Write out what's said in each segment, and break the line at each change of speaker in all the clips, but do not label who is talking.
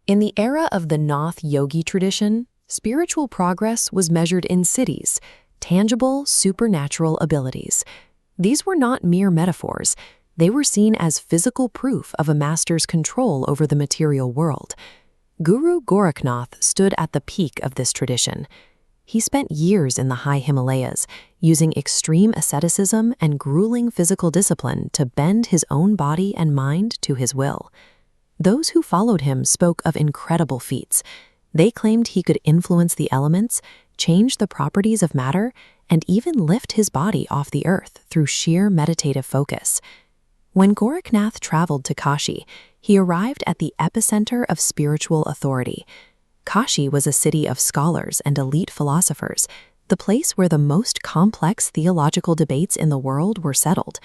In the era of the Nath yogi tradition, spiritual progress was measured in siddhis, tangible, supernatural abilities. These were not mere metaphors. They were seen as physical proof of a master's control over the material world. Guru Gorakhnath stood at the peak of this tradition. He spent years in the high Himalayas, using extreme asceticism and grueling physical discipline to bend his own body and mind to his will. Those who followed him spoke of incredible feats. They claimed he could influence the elements, change the properties of matter, and even lift his body off the earth through sheer meditative focus. When Gorakhnath traveled to Kashi, he arrived at the epicenter of spiritual authority. Kashi was a city of scholars and elite philosophers, the place where the most complex theological debates in the world were settled.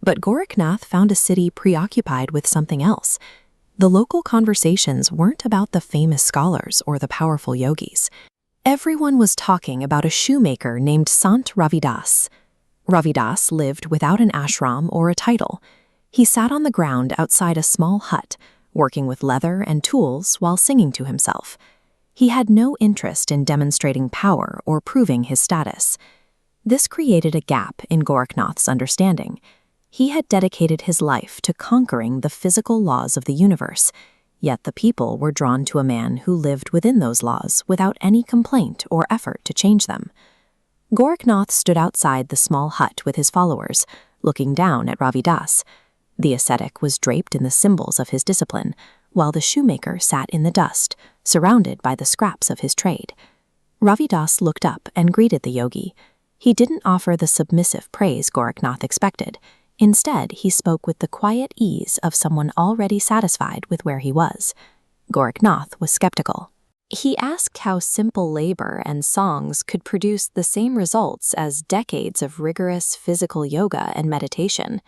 But Gorakhnath found a city preoccupied with something else. The local conversations weren't about the famous scholars or the powerful yogis. Everyone was talking about a shoemaker named Sant Ravidas. Ravidas lived without an ashram or a title. He sat on the ground outside a small hut, working with leather and tools while singing to himself. He had no interest in demonstrating power or proving his status. This created a gap in Gorakhnath's understanding. He had dedicated his life to conquering the physical laws of the universe, yet the people were drawn to a man who lived within those laws without any complaint or effort to change them. Gorakhnath stood outside the small hut with his followers, looking down at Ravidas. The ascetic was draped in the symbols of his discipline, while the shoemaker sat in the dust, surrounded by the scraps of his trade. Ravidas looked up and greeted the yogi. He didn't offer the submissive praise Gorakhnath expected. Instead, he spoke with the quiet ease of someone already satisfied with where he was. Gorakhnath was skeptical. He asked how simple labor and songs could produce the same results as decades of rigorous physical yoga and meditation.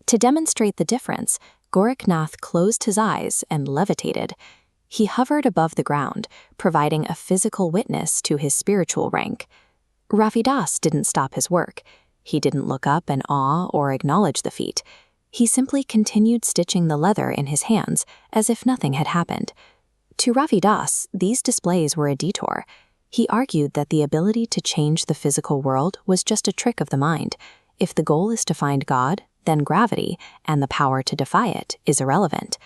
To demonstrate the difference, Gorakhnath closed his eyes and levitated. He hovered above the ground, providing a physical witness to his spiritual rank. Ravidas didn't stop his work. He didn't look up in awe or acknowledge the feat. He simply continued stitching the leather in his hands as if nothing had happened. To Ravidas, these displays were a detour. He argued that the ability to change the physical world was just a trick of the mind. If the goal is to find God, then gravity, and the power to defy it, is irrelevant.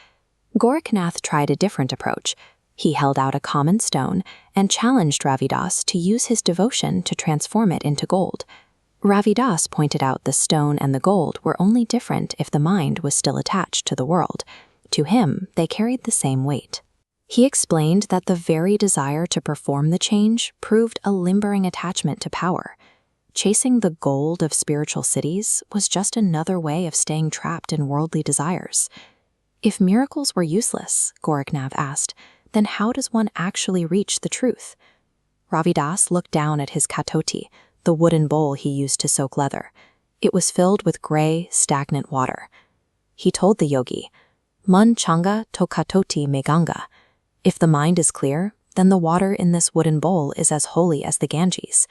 Gorakhnath tried a different approach. He held out a common stone and challenged Ravidas to use his devotion to transform it into gold. Ravidas pointed out the stone and the gold were only different if the mind was still attached to the world. To him, they carried the same weight. He explained that the very desire to perform the change proved a limbering attachment to power. Chasing the gold of spiritual cities was just another way of staying trapped in worldly desires. If miracles were useless, Gorakhnath asked, then how does one actually reach the truth? Ravidas looked down at his katoti, the wooden bowl he used to soak leather. It was filled with gray, stagnant water. He told the yogi, "Man changa to katoti me Ganga." If the mind is clear, then the water in this wooden bowl is as holy as the Ganges.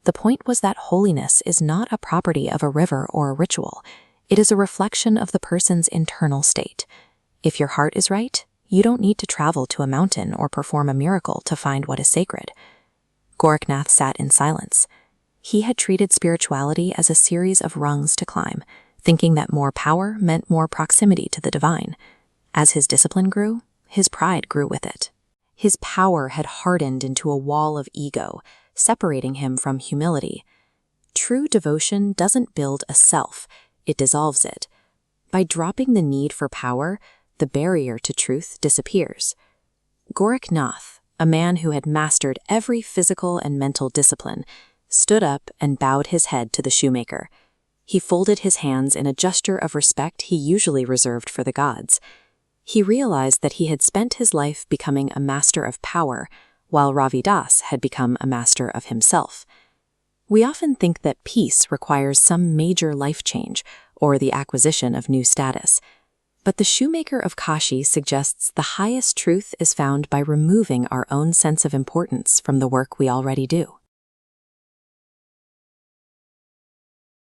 The point was that holiness is not a property of a river or a ritual. It is a reflection of the person's internal state. If your heart is right, you don't need to travel to a mountain or perform a miracle to find what is sacred. Gorakhnath sat in silence. He had treated spirituality as a series of rungs to climb, thinking that more power meant more proximity to the divine. As his discipline grew, his pride grew with it. His power had hardened into a wall of ego, separating him from humility. True devotion doesn't build a self, it dissolves it. By dropping the need for power, the barrier to truth disappears. Gorakhnath, a man who had mastered every physical and mental discipline, stood up and bowed his head to the shoemaker. He folded his hands in a gesture of respect he usually reserved for the gods. He realized that he had spent his life becoming a master of power, while Ravidas had become a master of himself. We often think that peace requires some major life change or the acquisition of new status. But the shoemaker of Kashi suggests the highest truth is found by removing our own sense of importance from the work we already do.